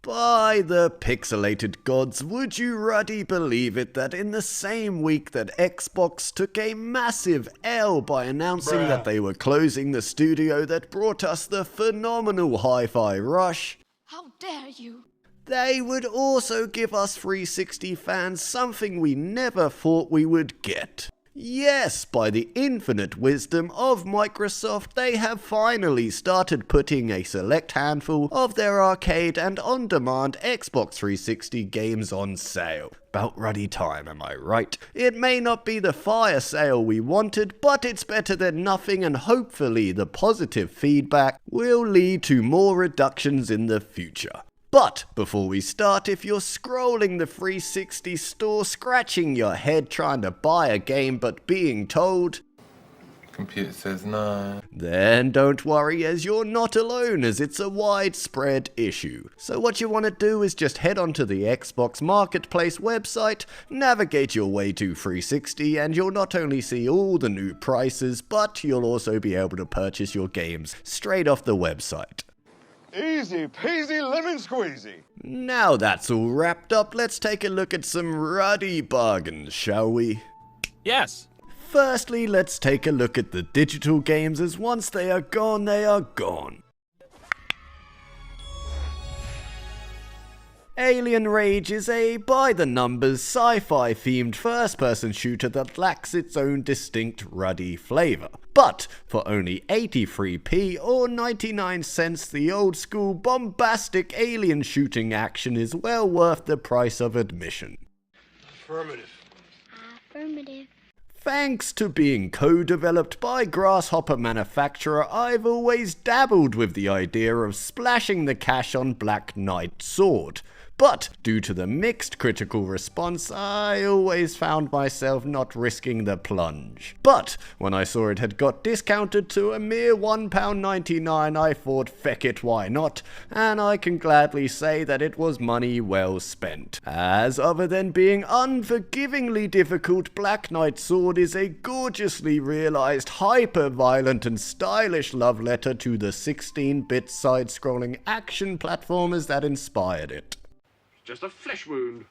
By the pixelated gods, would you ruddy believe it that in the same week that Xbox took a massive L by announcing that they were closing the studio that brought us the phenomenal Hi-Fi Rush, How dare you? they would also give us 360 fans something we never thought we would get. Yes, by the infinite wisdom of Microsoft, they have finally started putting a select handful of their arcade and on-demand Xbox 360 games on sale. About ruddy time, am I right? It may not be the fire sale we wanted, but it's better than nothing, and hopefully the positive feedback will lead to more reductions in the future. But before we start, if you're scrolling the 360 store, scratching your head trying to buy a game but being told, computer says no, then don't worry, as you're not alone, as it's a widespread issue. So what you want to do is just head onto the Xbox Marketplace website, navigate your way to 360, and you'll not only see all the new prices, but you'll also be able to purchase your games straight off the website. Easy peasy lemon squeezy. Now that's all wrapped up, let's take a look at some ruddy bargains, shall we? Yes. Firstly, let's take a look at the digital games, as once they are gone, they are gone. Alien Rage is a by-the-numbers sci-fi themed first-person shooter that lacks its own distinct ruddy flavour. But for only 83p or 99 cents, the old-school bombastic alien shooting action is well worth the price of admission. Affirmative. Affirmative. Thanks to being co-developed by Grasshopper manufacturer, I've always dabbled with the idea of splashing the cash on Black Knight Sword. But due to the mixed critical response, I always found myself not risking the plunge. But when I saw it had got discounted to a mere £1.99, I thought, feck it, why not? And I can gladly say that it was money well spent. As other than being unforgivingly difficult, Black Knight Sword is a gorgeously realised, hyper-violent and stylish love letter to the 16-bit side-scrolling action platformers that inspired it. Just a flesh wound.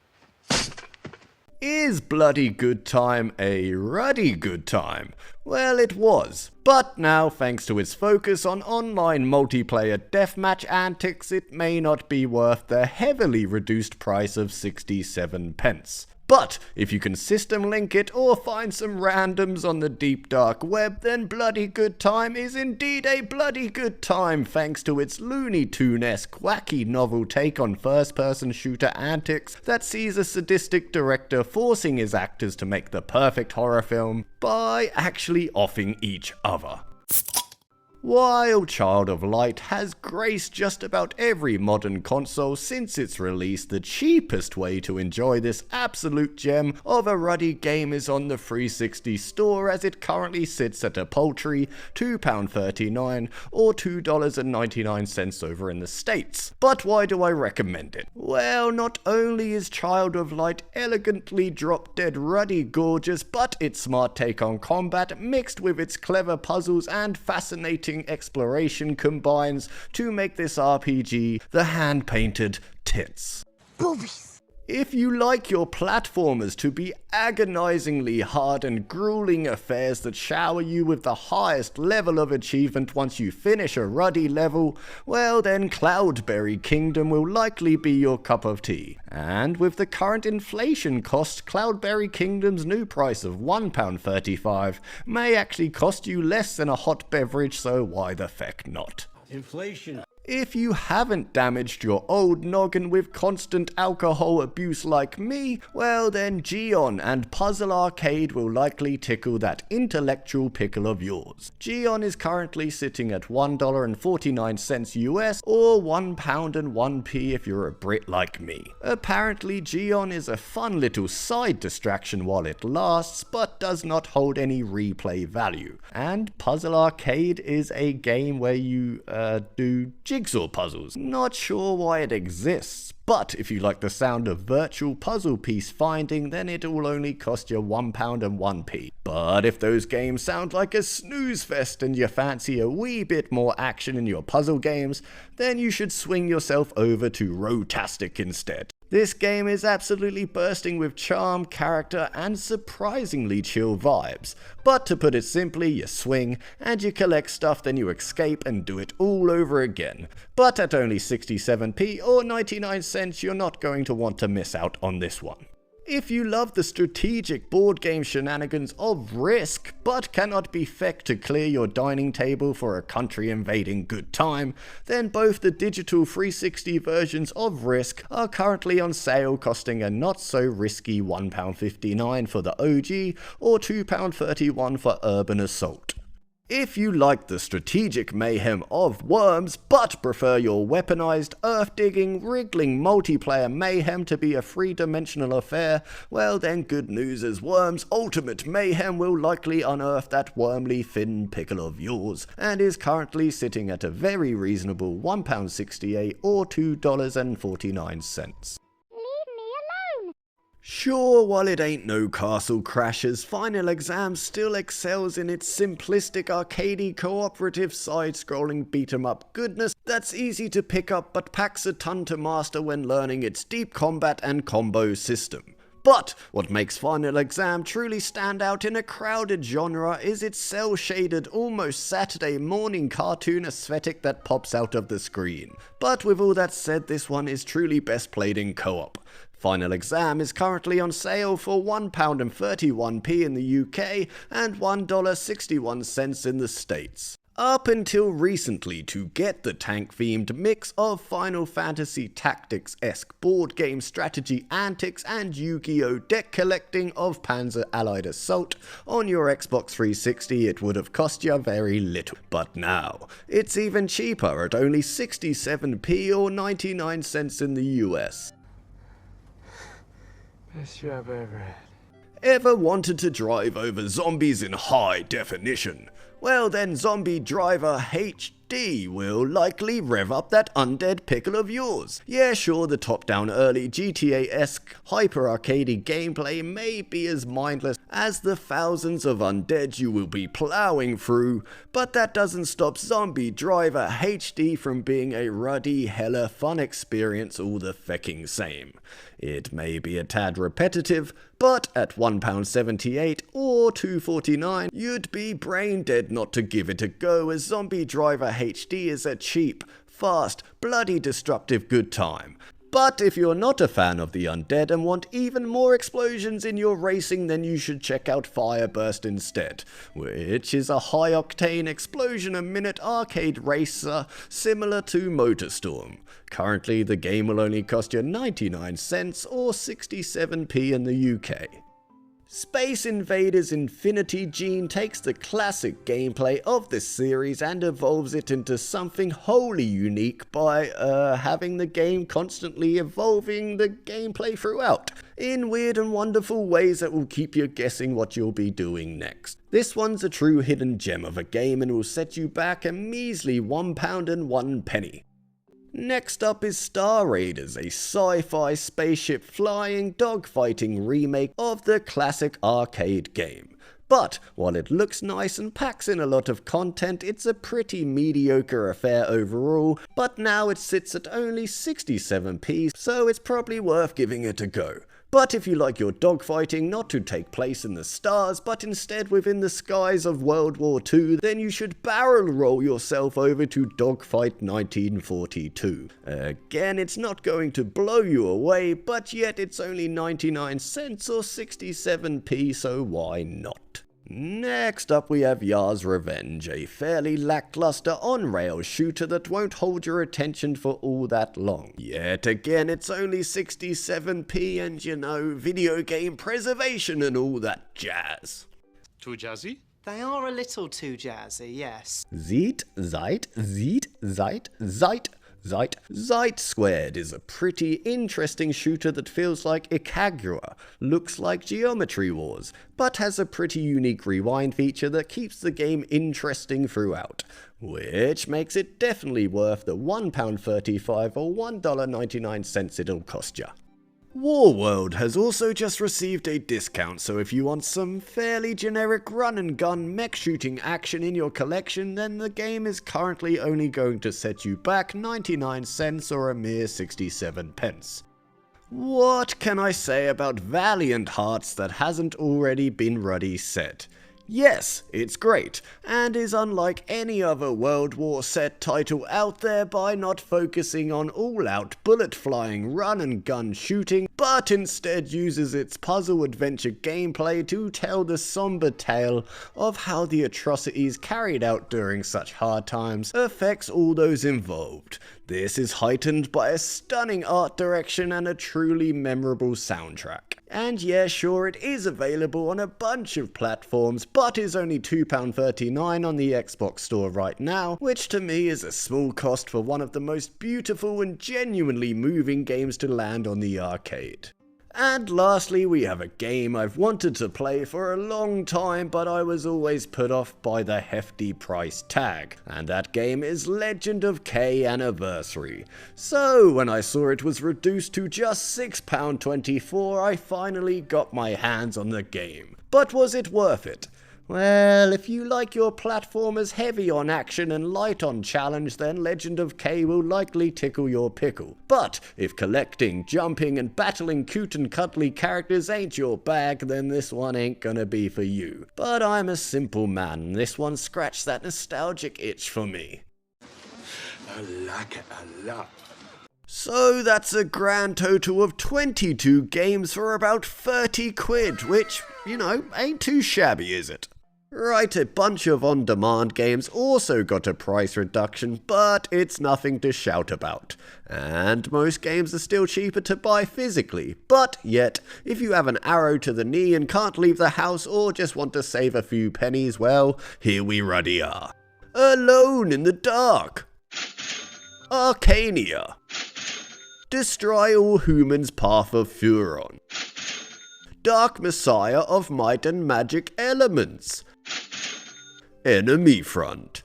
Is Bloody Good Time a ruddy good time? Well, it was. But now, thanks to its focus on online multiplayer deathmatch antics, it may not be worth the heavily reduced price of 67 pence. But if you can system link it or find some randoms on the deep dark web, then Bloody Good Time is indeed a bloody good time, thanks to its Looney Tune-esque wacky novel take on first-person shooter antics that sees a sadistic director forcing his actors to make the perfect horror film by actually offing each other. While Child of Light has graced just about every modern console since its release, the cheapest way to enjoy this absolute gem of a ruddy game is on the 360 store, as it currently sits at a paltry £2.39 or $2.99 over in the States. But why do I recommend it? Well, not only is Child of Light elegantly drop-dead ruddy gorgeous, but its smart take on combat mixed with its clever puzzles and fascinating exploration combines to make this RPG the hand-painted tits. Boobies. If you like your platformers to be agonizingly hard and grueling affairs that shower you with the highest level of achievement once you finish a ruddy level, well then Cloudberry Kingdom will likely be your cup of tea. And with the current inflation cost, Cloudberry Kingdom's new price of £1.35 may actually cost you less than a hot beverage, so why the feck not? Inflation. If you haven't damaged your old noggin with constant alcohol abuse like me, well then Geon and Puzzle Arcade will likely tickle that intellectual pickle of yours. Geon is currently sitting at $1.49 US or £1.01 if you're a Brit like me. Apparently Geon is a fun little side distraction while it lasts, but does not hold any replay value. And Puzzle Arcade is a game where you do jigsaw puzzles. Not sure why it exists, But if you like the sound of virtual puzzle piece finding, then it will only cost you £1.01. But if those games sound like a snooze fest and you fancy a wee bit more action in your puzzle games, then you should swing yourself over to Roottastic instead. This game is absolutely bursting with charm, character, and surprisingly chill vibes. But to put it simply, you swing, and you collect stuff, then you escape and do it all over again. But at only 67p or 99 cents, you're not going to want to miss out on this one. If you love the strategic board game shenanigans of Risk, but cannot be fecked to clear your dining table for a country invading good time, then both the digital 360 versions of Risk are currently on sale, costing a not so risky £1.59 for the OG or £2.31 for Urban Assault. If you like the strategic mayhem of Worms, but prefer your weaponized, earth-digging, wriggling multiplayer mayhem to be a three-dimensional affair, well then good news is Worms' ultimate mayhem will likely unearth that wormly thin pickle of yours, and is currently sitting at a very reasonable £1.68 or $2.49. Sure, while it ain't no Castle Crashers, Final Exam still excels in its simplistic arcadey cooperative side-scrolling beat-em-up goodness that's easy to pick up but packs a ton to master when learning its deep combat and combo system. But what makes Final Exam truly stand out in a crowded genre is its cel-shaded, almost Saturday morning cartoon aesthetic that pops out of the screen. But with all that said, this one is truly best played in co-op. Final Exam is currently on sale for £1.31 in the UK and $1.61 in the States. Up until recently, to get the tank-themed mix of Final Fantasy Tactics-esque board game strategy antics and Yu-Gi-Oh! Deck collecting of Panzer Allied Assault on your Xbox 360, it would have cost you very little. But now, it's even cheaper at only 67p or 99 cents in the US. Best job ever had. Ever wanted to drive over zombies in high definition? Well then, Zombie Driver HD will likely rev up that undead pickle of yours. Yeah, sure, the top-down early GTA-esque hyper-arcadey gameplay may be as mindless as the thousands of undead you will be plowing through, but that doesn't stop Zombie Driver HD from being a ruddy, hella fun experience all the fecking same. It may be a tad repetitive, but at £1.78 or $2.49, you'd be brain dead not to give it a go, as Zombie Driver HD is a cheap, fast, bloody destructive good time. But if you're not a fan of the undead and want even more explosions in your racing, then you should check out FireBurst instead, which is a high-octane explosion-a-minute arcade racer similar to MotorStorm. Currently, the game will only cost you 99 cents or 67p in the UK. Space Invaders Infinity Gene takes the classic gameplay of this series and evolves it into something wholly unique by having the game constantly evolving the gameplay throughout, in weird and wonderful ways that will keep you guessing what you'll be doing next. This one's a true hidden gem of a game and will set you back a measly £1.01. Next up is Star Raiders, a sci-fi spaceship flying dogfighting remake of the classic arcade game. But while it looks nice and packs in a lot of content, it's a pretty mediocre affair overall, but now it sits at only 67p, so it's probably worth giving it a go. But if you like your dogfighting not to take place in the stars, but instead within the skies of World War II, then you should barrel roll yourself over to Dogfight 1942. Again, it's not going to blow you away, but yet it's only 99 cents or 67p, so why not? Next up we have Yar's Revenge, a fairly lackluster on-rail shooter that won't hold your attention for all that long. Yet again, it's only 67p and you know, video game preservation and all that jazz. Too jazzy? They are a little too jazzy, yes. Zite, Zite, Zite, Zite, Zite, Zite Squared is a pretty interesting shooter that feels like Ikagura, looks like Geometry Wars, but has a pretty unique rewind feature that keeps the game interesting throughout, which makes it definitely worth the £1.35 or $1.99 it'll cost ya. Warworld has also just received a discount, so if you want some fairly generic run and gun mech shooting action in your collection, then the game is currently only going to set you back 99 cents or a mere 67 pence. What can I say about Valiant Hearts that hasn't already been ruddy said? Yes, it's great, and is unlike any other World War set title out there by not focusing on all-out bullet-flying run-and-gun shooting, but instead uses its puzzle-adventure gameplay to tell the somber tale of how the atrocities carried out during such hard times affects all those involved. This is heightened by a stunning art direction and a truly memorable soundtrack. And yeah, sure, it is available on a bunch of platforms, but is only £2.39 on the Xbox store right now, which to me is a small cost for one of the most beautiful and genuinely moving games to land on the arcade. And lastly, we have a game I've wanted to play for a long time, but I was always put off by the hefty price tag, and that game is Legend of K Anniversary. So when I saw it was reduced to just £6.24, I finally got my hands on the game. But was it worth it? Well, if you like your platformers heavy on action and light on challenge, then Legend of K will likely tickle your pickle. But if collecting, jumping and battling cute and cuddly characters ain't your bag, then this one ain't gonna be for you. But I'm a simple man, and this one scratched that nostalgic itch for me. I like it a lot. So that's a grand total of 22 games for about 30 quid, which, you know, ain't too shabby, is it? Right, a bunch of on-demand games also got a price reduction, but it's nothing to shout about. And most games are still cheaper to buy physically, but yet, if you have an arrow to the knee and can't leave the house or just want to save a few pennies, well, here we ruddy are. Alone in the Dark, Arcania, Destroy All Humans Path of Furon, Dark Messiah of Might and Magic Elements, Enemy Front,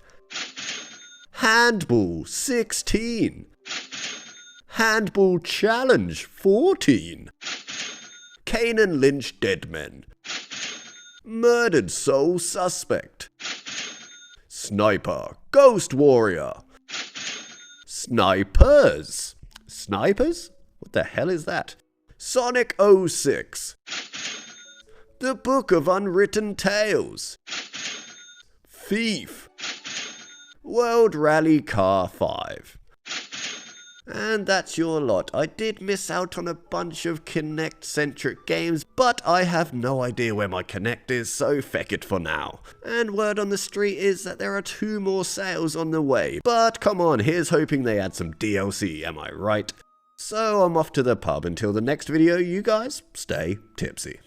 Handball 16, Handball Challenge 14, Kanan Lynch Deadmen, Murdered Soul Suspect, Sniper Ghost Warrior, Snipers? What the hell is that? Sonic 06, The Book of Unwritten Tales, Thief, World Rally Car 5. And that's your lot. I did miss out on a bunch of Kinect-centric games, but I have no idea where my Kinect is, so feck it for now. And word on the street is that there are 2 more sales on the way. But come on, here's hoping they add some DLC, am I right? So I'm off to the pub. Until the next video, you guys stay tipsy.